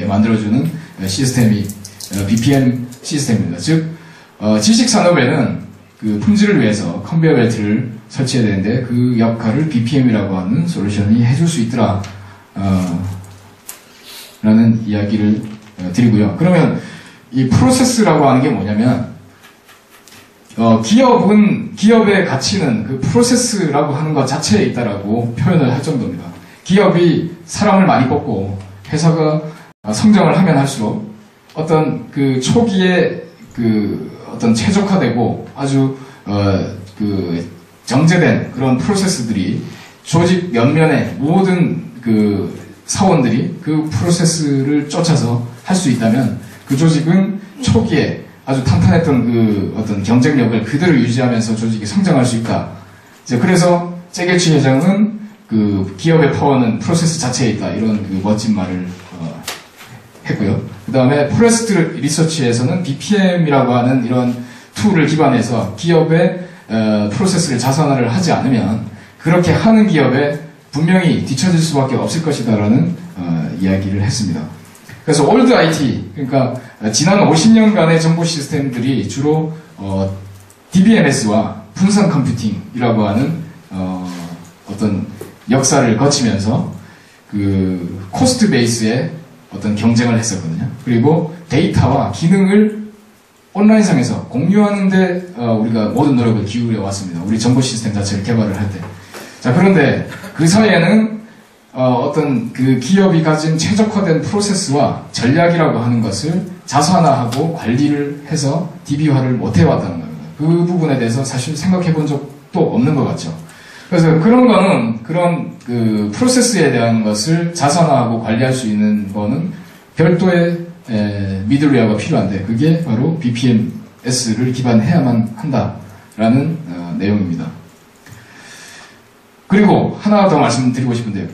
만들어주는 시스템이 BPM 시스템입니다. 즉 지식 산업에는 그 품질을 위해서 컨베이어 벨트를 설치해야 되는데 그 역할을 BPM이라고 하는 솔루션이 해줄 수 있더라 라는 이야기를 드리고요. 그러면 이 프로세스라고 하는 게 뭐냐면 기업의 가치는 그 프로세스라고 하는 것 자체에 있다라고 표현을 할 정도입니다. 기업이 사람을 많이 뽑고 회사가 성장을 하면 할수록 어떤 그 초기에 그 어떤 최적화되고 아주 그 정제된 그런 프로세스들이 조직 면면의 모든 그 사원들이 그 프로세스를 쫓아서 할 수 있다면 그 조직은 초기에 아주 탄탄했던 그 어떤 경쟁력을 그대로 유지하면서 조직이 성장할 수 있다. 이제 그래서 잭 회장은 그 기업의 파워는 프로세스 자체에 있다. 이런 그 멋진 말을 했고요. 그 다음에 포레스트 리서치에서는 BPM이라고 하는 이런 툴을 기반해서 기업의 프로세스를 자산화를 하지 않으면 그렇게 하는 기업에 분명히 뒤처질 수밖에 없을 것이다라는 이야기를 했습니다. 그래서 올드 IT, 그러니까 지난 50년간의 정보 시스템들이 주로 DBMS와 분산 컴퓨팅이라고 하는 어떤 역사를 거치면서 그 코스트 베이스의 어떤 경쟁을 했었거든요. 그리고 데이터와 기능을 온라인상에서 공유하는데 우리가 모든 노력을 기울여 왔습니다. 우리 정보 시스템 자체를 개발을 할 때. 자, 그런데 그 사이에는 어떤 그 기업이 가진 최적화된 프로세스와 전략이라고 하는 것을 자산화하고 관리를 해서 DB화를 못 해왔다는 겁니다. 그 부분에 대해서 사실 생각해 본 적도 없는 것 같죠. 그래서 그런 거는, 그런 그 프로세스에 대한 것을 자산화하고 관리할 수 있는 거는 별도의 미들웨어가 필요한데, 그게 바로 BPMS를 기반해야만 한다라는 내용입니다. 그리고 하나 더 말씀드리고 싶은데요.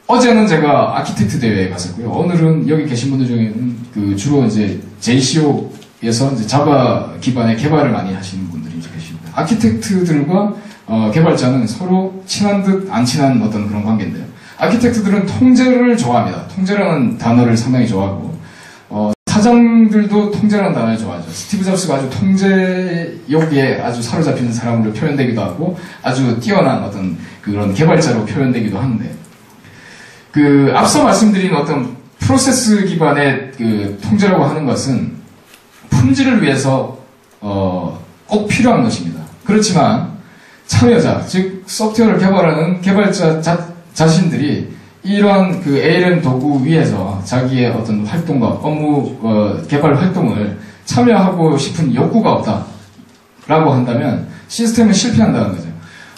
어제는 제가 아키텍트 대회에 갔었고요. 오늘은 여기 계신 분들 중에는 주로 이제 JCO에서 이제 자바 기반의 개발을 많이 하시는 분들이 이제 계십니다. 아키텍트들과 개발자는 서로 친한 듯 안 친한 어떤 그런 관계인데요. 아키텍트들은 통제를 좋아합니다. 통제라는 단어를 상당히 좋아하고, 사장들도 통제라는 단어를 좋아하죠. 스티브 잡스가 아주 통제욕에 아주 사로잡히는 사람으로 표현되기도 하고, 아주 뛰어난 어떤 그런 개발자로 표현되기도 하는데, 앞서 말씀드린 어떤 프로세스 기반의 통제라고 하는 것은 품질을 위해서, 꼭 필요한 것입니다. 그렇지만, 참여자, 즉, 소프트웨어를 개발하는 개발자 자신들이 이러한 ALM 도구 위에서 자기의 어떤 활동과 업무 개발 활동을 참여하고 싶은 욕구가 없다라고 한다면 시스템은 실패한다는 거죠.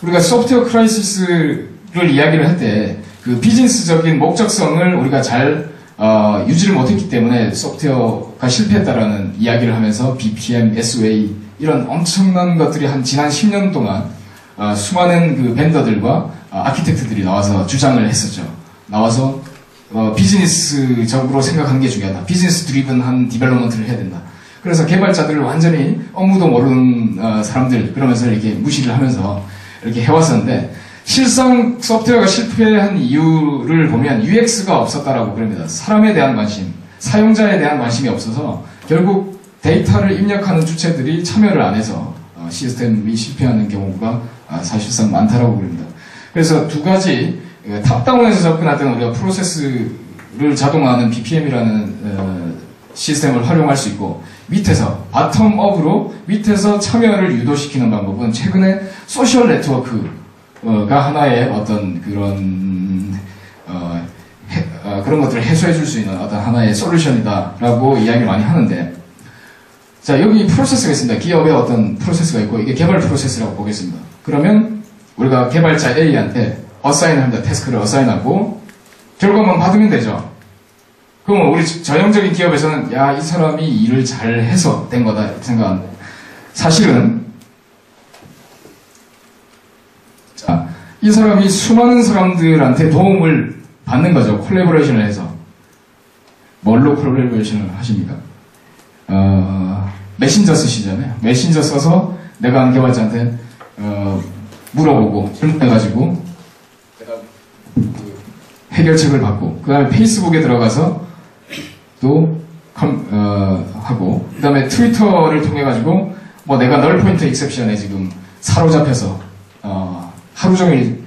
우리가 소프트웨어 크라이시스를 이야기를 할 때 그 비즈니스적인 목적성을 우리가 잘 유지를 못했기 때문에 소프트웨어가 실패했다라는 이야기를 하면서 BPM, SOA 이런 엄청난 것들이 지난 10년 동안 수많은 그 벤더들과 아키텍트들이 나와서 주장을 했었죠. 나와서 비즈니스적으로 생각하는 게 중요하다. 비즈니스 드리븐한 디벨롭먼트를 해야 된다. 그래서 개발자들을 완전히 업무도 모르는 사람들 그러면서 이렇게 무시를 하면서 이렇게 해왔었는데 실상 소프트웨어가 실패한 이유를 보면 UX가 없었다라고 그럽니다. 사람에 대한 관심, 사용자에 대한 관심이 없어서 결국 데이터를 입력하는 주체들이 참여를 안 해서 시스템이 실패하는 경우가 사실상 많다라고 그럽니다. 그래서 두 가지 탑다운에서 접근하던 우리가 프로세스를 자동화하는 BPM이라는 시스템을 활용할 수 있고 밑에서 바텀업으로 밑에서 참여를 유도시키는 방법은 최근에 소셜 네트워크가 하나의 어떤 그런 그런 것들을 해소해 줄 수 있는 어떤 하나의 솔루션이다라고 이야기를 많이 하는데 자 여기 프로세스가 있습니다. 기업에 어떤 프로세스가 있고 이게 개발 프로세스라고 보겠습니다. 그러면 우리가 개발자 A한테 어사인을 합니다. 태스크를 어사인하고 결과만 받으면 되죠. 그럼 우리 전형적인 기업에서는 야, 이 사람이 일을 잘해서 된 거다 생각하는데 사실은 자, 이 사람이 수많은 사람들한테 도움을 받는 거죠. 콜라보레이션을 해서. 뭘로 콜라보레이션을 하십니까? 메신저 쓰시잖아요. 메신저 써서 내가 아는 개발자한테 물어보고 질문해가지고 내가 해결책을 받고, 그 다음에 페이스북에 들어가서 또 하고, 그 다음에 트위터를 통해 가지고 뭐 내가 널 포인트 익셉션에 지금 사로잡혀서 하루 종일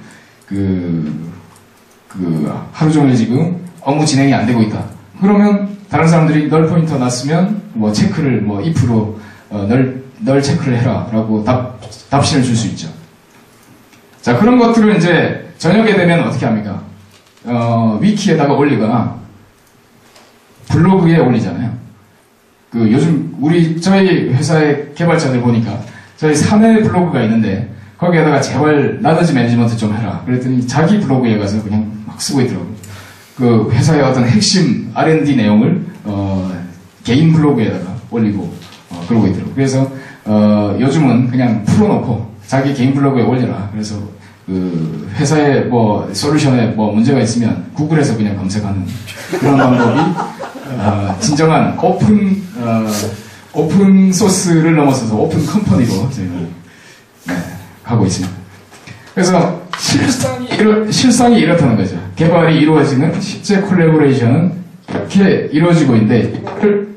하루 종일 지금 업무 진행이 안 되고 있다. 그러면 다른 사람들이 널 포인터 놨으면 뭐 체크를 뭐 if로 널 체크를 해라라고 답신을 줄 수 있죠. 자, 그런 것들을 이제 저녁에 되면 어떻게 합니까? 위키에다가 올리거나 블로그에 올리잖아요. 요즘 저희 회사의 개발자들 보니까 저희 사내 블로그가 있는데 거기에다가 제발 나더지 매니지먼트 좀 해라. 그랬더니 자기 블로그에 가서 그냥 막 쓰고 있더라고요. 그 회사의 어떤 핵심 R&D 내용을 개인 블로그에다가 올리고 그러고 있더라고요. 그래서 요즘은 그냥 풀어놓고 자기 개인 블로그에 올려라. 그래서 그 회사의 뭐 솔루션에 뭐 문제가 있으면 구글에서 그냥 검색하는 그런 방법이 진정한 오픈 소스를 넘어서서 오픈 컴퍼니로 저희가 하고 있습니다. 그래서 실상이 이렇다는 거죠. 개발이 이루어지는 실제 콜래보레이션은 이렇게 이루어지고 있는데 이걸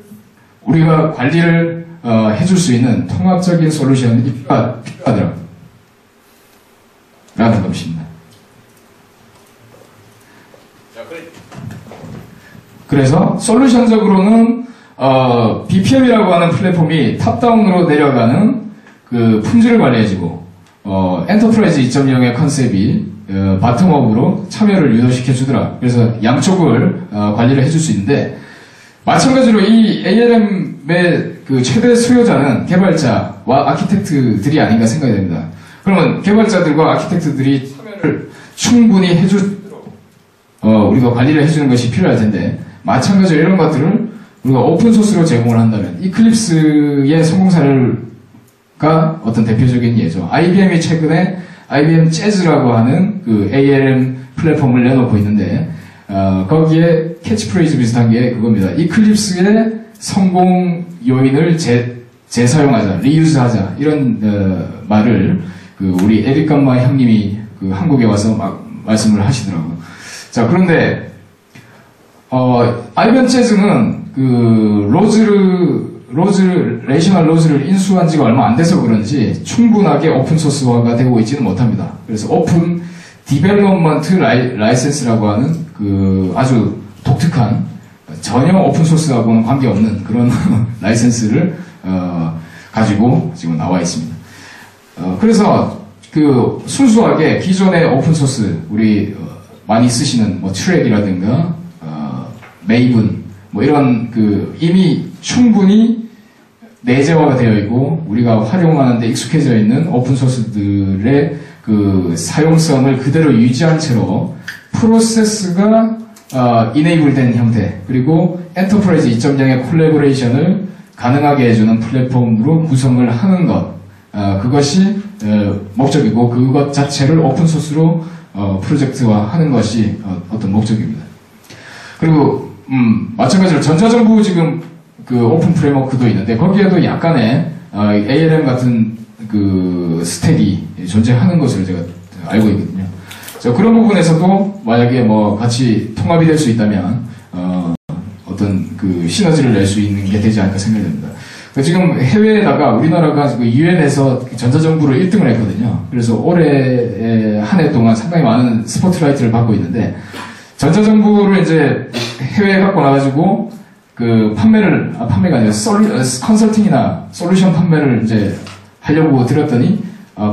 우리가 관리를 해줄 수 있는 통합적인 솔루션이 필요하더라고요. 라는 것입니다. 그래서 솔루션적으로는 BPM이라고 하는 플랫폼이 탑다운으로 내려가는 그 품질을 관리해주고 엔터프라이즈 2.0의 컨셉이 바텀업으로 참여를 유도시켜 주더라. 그래서 양쪽을 관리를 해줄 수 있는데 마찬가지로 이 ALM의 그 최대 수요자는 개발자와 아키텍트들이 아닌가 생각이 됩니다. 그러면 개발자들과 아키텍트들이 참여를 충분히 해주도록 우리가 관리를 해주는 것이 필요할 텐데 마찬가지로 이런 것들을 우리가 오픈소스로 제공을 한다면 이클립스의 성공 사례가 어떤 대표적인 예죠. IBM이 최근에 IBM 재즈라고 하는 그 ALM 플랫폼을 내놓고 있는데 거기에 캐치프레이즈 비슷한 게 그겁니다. 이클립스의 성공 요인을 재사용하자, 리유즈하자 이런 말을 그 우리 에릭 감마 형님이 그 한국에 와서 막 말씀을 하시더라고요. 자, 그런데 IBM 재즈는 그 레이셔널 로즈를 인수한 지가 얼마 안 돼서 그런지 충분하게 오픈소스화가 되고 있지는 못합니다. 그래서 오픈 디벨롭먼트 라이센스라고 하는 그 아주 독특한 전혀 오픈소스하고는 관계없는 그런 라이센스를 가지고 지금 나와 있습니다. 그래서 그 순수하게 기존의 오픈소스 우리 많이 쓰시는 뭐 트랙이라든가 메이븐 뭐 이런 그 이미 충분히 내재화가 되어 있고 우리가 활용하는데 익숙해져 있는 오픈소스들의 그 사용성을 그대로 유지한 채로 프로세스가 이네이블된 형태 그리고 엔터프라이즈 2.0의 콜래보레이션을 가능하게 해주는 플랫폼으로 구성을 하는 것 그것이 목적이고 그것 자체를 오픈소스로 프로젝트화하는 것이 어떤 목적입니다. 그리고 마찬가지로 전자정부 지금 그 오픈 프레임워크도 있는데 거기에도 약간의 ALM 같은 그 스택이 존재하는 것을 제가 알고 있거든요. 그런 부분에서도 만약에 뭐 같이 통합이 될 수 있다면 어떤 그 시너지를 낼 수 있는 게 되지 않을까 생각됩니다. 지금 해외에다가 우리나라가 유엔에서 전자정부를 1등을 했거든요. 그래서 올해 한 해 동안 상당히 많은 스포트라이트를 받고 있는데 전자정부를 이제 해외에 갖고 나가지고 그 판매가 아니라 컨설팅이나 솔루션 판매를 이제 하려고 들었더니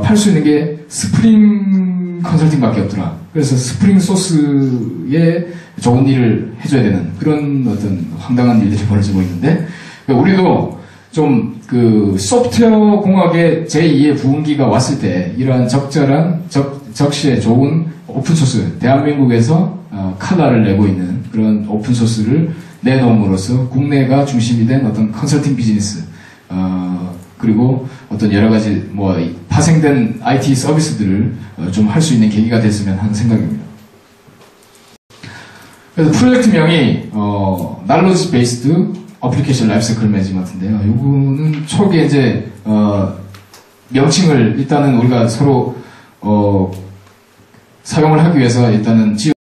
팔 수 있는 게 스프링 컨설팅밖에 없더라. 그래서 스프링 소스에 좋은 일을 해줘야 되는 그런 어떤 황당한 일들이 벌어지고 있는데 우리도 좀 그 소프트웨어 공학의 제2의 부흥기가 왔을 때 이러한 적절한 적시에 좋은 오픈소스 대한민국에서 칼라를 내고 있는 그런 오픈소스를 내놓음으로써 국내가 중심이 된 어떤 컨설팅 비즈니스 그리고 어떤 여러 가지 뭐 파생된 IT 서비스들을 좀 할 수 있는 계기가 됐으면 하는 생각입니다. 그래서 프로젝트명이 Knowledge Based Application Lifecycle Management인데요. 이거는 초기에 이제 명칭을 일단은 우리가 서로 사용을 하기 위해서 일단은